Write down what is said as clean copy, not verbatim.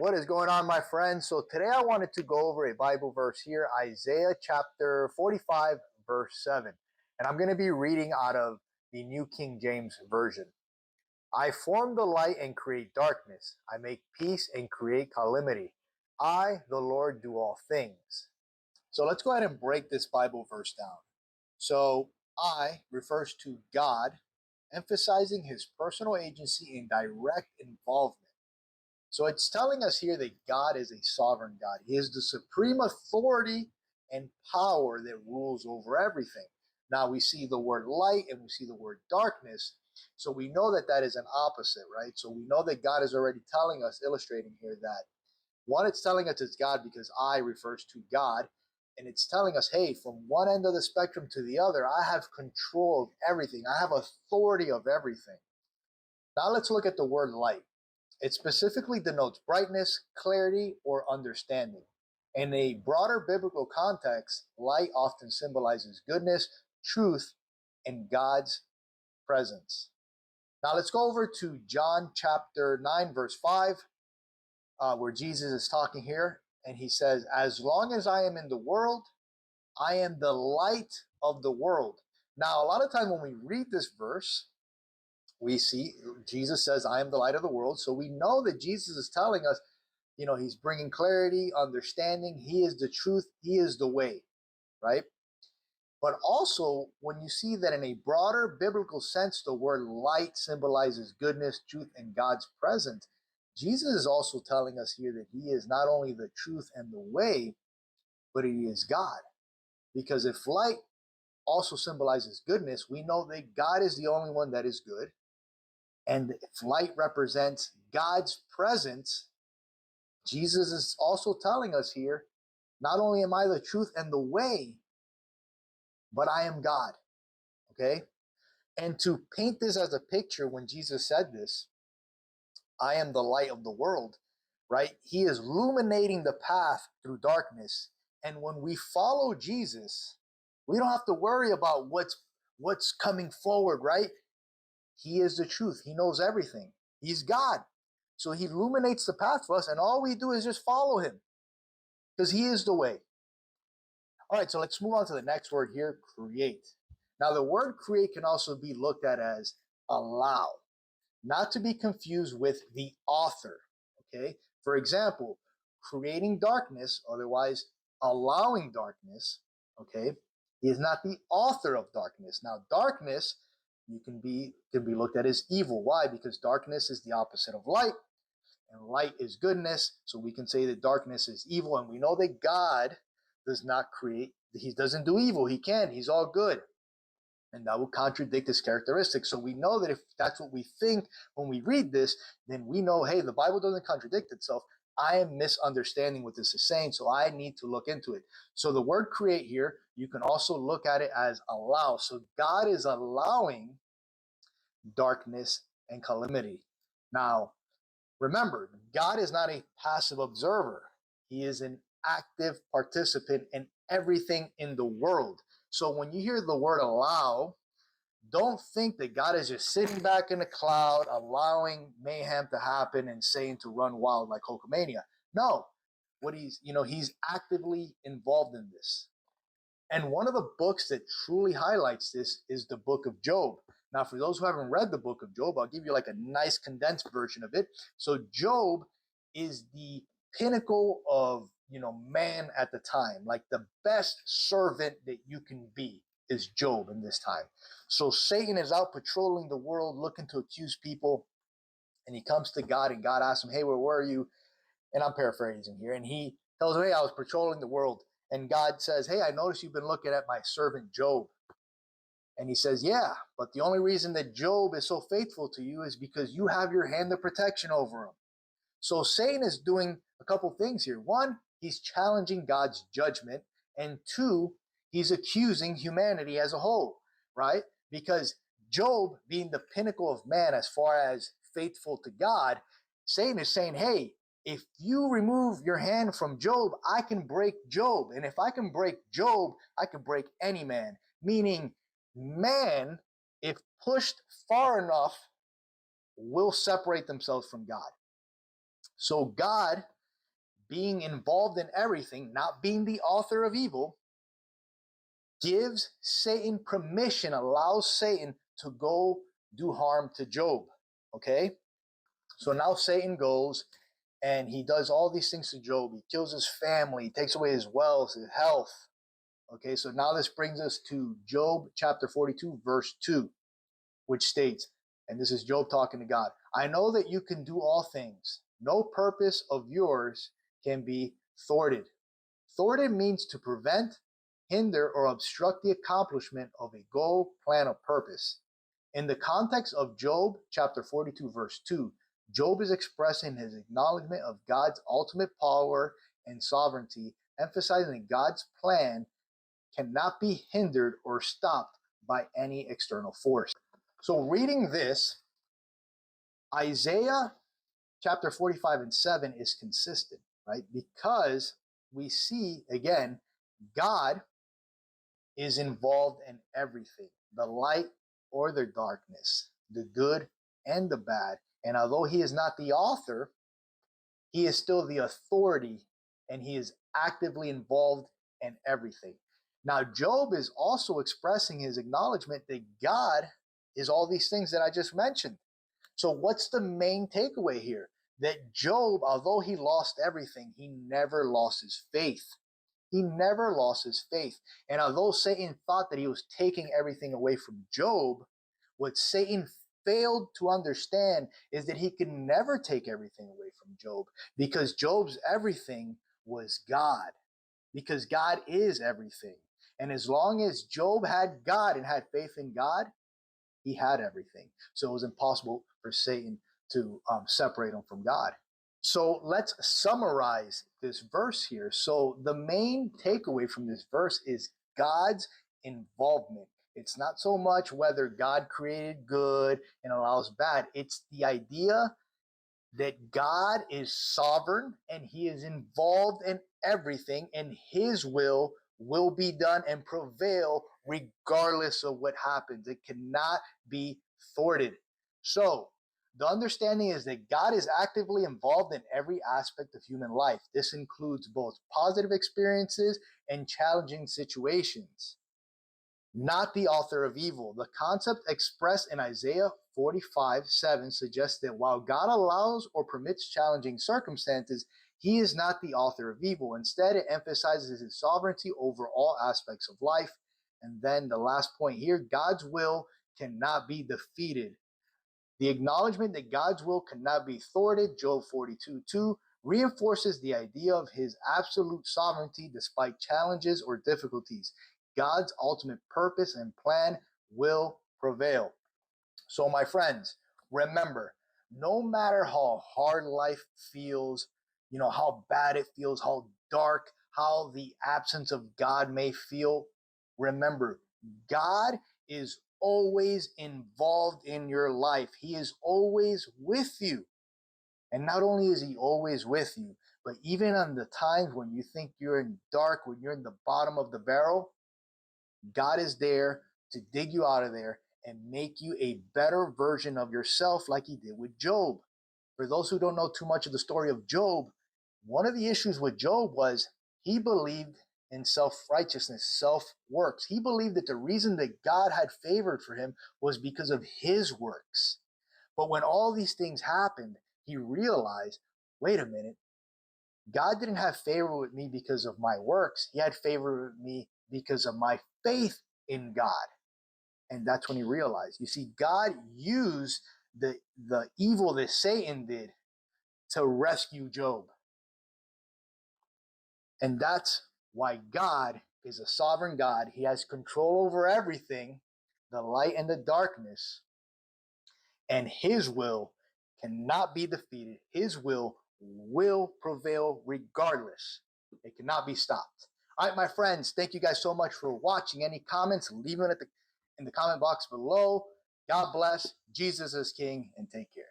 What is going on, my friends? So today I wanted to go over a Bible verse here, Isaiah chapter 45, verse 7. And I'm going to be reading out of the New King James Version. I form the light and create darkness. I make peace and create calamity. I, the Lord, do all things. So let's go ahead and break this Bible verse down. So I refers to God, emphasizing his personal agency and direct involvement. So it's telling us here that God is a sovereign God. He is the supreme authority and power that rules over everything. Now we see the word light and we see the word darkness. So we know that that is an opposite, right? So we know that God is already telling us, illustrating here that one, it's telling us it's God because I refers to God. And it's telling us, hey, from one end of the spectrum to the other, I have control of everything. I have authority of everything. Now let's look at the word light. It specifically denotes brightness, clarity, or understanding. In a broader biblical context, light often symbolizes goodness, truth, and God's presence. Now let's go over to John chapter 9, verse 5, where Jesus is talking here, and he says, as long as I am in the world, I am the light of the world. Now, a lot of time when we read this verse, we see Jesus says, I am the light of the world. So we know that Jesus is telling us, he's bringing clarity, understanding. He is the truth. He is the way, right? But also, when you see that in a broader biblical sense, the word light symbolizes goodness, truth, and God's presence, Jesus is also telling us here that he is not only the truth and the way, but he is God. Because if light also symbolizes goodness, we know that God is the only one that is good. And if light represents God's presence, Jesus is also telling us here, not only am I the truth and the way, but I am God. Okay? And to paint this as a picture, when Jesus said this, I am the light of the world, right? He is illuminating the path through darkness. And when we follow Jesus, we don't have to worry about what's coming forward, right? He is the truth. He knows everything. He's God. So he illuminates the path for us, and all we do is just follow him because he is the way. All right, so let's move on to the next word here, create. Now, the word create can also be looked at as allow, not to be confused with the author, okay? For example, creating darkness, otherwise allowing darkness, okay? He is not the author of darkness. Now, darkness can be looked at as evil. Why? Because darkness is the opposite of light, and light is goodness. So we can say that darkness is evil, and we know that God does not create. He doesn't do evil. He can't. He's all good. And that would contradict his characteristics. So we know that if that's what we think when we read this, then we know, hey, the Bible doesn't contradict itself. I am misunderstanding what this is saying, so I need to look into it. So the word create here, you can also look at it as allow. So God is allowing darkness and calamity. Now, remember, God is not a passive observer. He is an active participant in everything in the world. So when you hear the word allow, don't think that God is just sitting back in a cloud, allowing mayhem to happen and saying to run wild like Hulkamania. No, he's actively involved in this. And one of the books that truly highlights this is the book of Job. Now, for those who haven't read the book of Job, I'll give you like a nice condensed version of it. So Job is the pinnacle of, man at the time. Like the best servant that you can be is Job in this time. So Satan is out patrolling the world looking to accuse people. And he comes to God and God asks him, hey, where were you? And I'm paraphrasing here. And he tells him, hey, I was patrolling the world. And God says, hey, I noticed you've been looking at my servant Job. And he says, yeah, but the only reason that Job is so faithful to you is because you have your hand of protection over him. So Satan is doing a couple things here. One, he's challenging God's judgment. And two, he's accusing humanity as a whole, right? Because Job, being the pinnacle of man as far as faithful to God, Satan is saying, hey, if you remove your hand from Job, I can break Job. And if I can break Job, I can break any man. Meaning, man, if pushed far enough, will separate themselves from God. So God being involved in everything, not being the author of evil, gives Satan permission, allows Satan to go do harm to Job. Okay? So now Satan goes and he does all these things to Job. He kills his family, he takes away his wealth, his health. Okay, so now this brings us to Job chapter 42, verse 2, which states, and this is Job talking to God, I know that you can do all things. No purpose of yours can be thwarted. Thwarted means to prevent, hinder, or obstruct the accomplishment of a goal, plan, or purpose. In the context of Job chapter 42, verse 2, Job is expressing his acknowledgement of God's ultimate power and sovereignty, emphasizing that God's plan cannot be hindered or stopped by any external force. So reading this, Isaiah chapter 45 and 7 is consistent, right? Because we see, again, God is involved in everything, the light or the darkness, the good and the bad. And although he is not the author, he is still the authority and he is actively involved in everything. Now, Job is also expressing his acknowledgement that God is all these things that I just mentioned. So what's the main takeaway here? That Job, although he lost everything, he never lost his faith. He never lost his faith. And although Satan thought that he was taking everything away from Job, what Satan failed to understand is that he could never take everything away from Job, because Job's everything was God, because God is everything. And as long as Job had God and had faith in God, he had everything. So it was impossible for Satan to separate him from God. So let's summarize this verse here. So the main takeaway from this verse is God's involvement. It's not so much whether God created good and allows bad. It's the idea that God is sovereign and he is involved in everything, and his will be done and prevail regardless of what happens. It cannot be thwarted. So the understanding is that God is actively involved in every aspect of human life. This includes both positive experiences and challenging situations. Not the author of evil. The concept expressed in Isaiah 45:7 suggests that while God allows or permits challenging circumstances, he is not the author of evil. Instead, it emphasizes his sovereignty over all aspects of life. And then the last point here, God's will cannot be defeated. The acknowledgement that God's will cannot be thwarted, Job 42:2, reinforces the idea of his absolute sovereignty despite challenges or difficulties. God's ultimate purpose and plan will prevail. So, my friends, remember, no matter how hard life feels, how bad it feels, how dark, how the absence of God may feel, remember, God is always involved in your life. He is always with you. And not only is he always with you, but even on the times when you think you're in dark, when you're in the bottom of the barrel, God is there to dig you out of there and make you a better version of yourself, like he did with Job. For those who don't know too much of the story of Job, one of the issues with Job was he believed in self-righteousness, self-works. He believed that the reason that God had favored for him was because of his works. But when all these things happened, he realized, wait a minute, God didn't have favor with me because of my works. He had favor with me because of my faith in God. And that's when he realized, you see, God used the evil that Satan did to rescue Job. And that's why God is a sovereign God. He has control over everything, the light and the darkness, and his will cannot be defeated. His will prevail regardless. It cannot be stopped. All right, my friends, thank you guys so much for watching. Any comments, leave them in the comment box below. God bless. Jesus is King, and take care.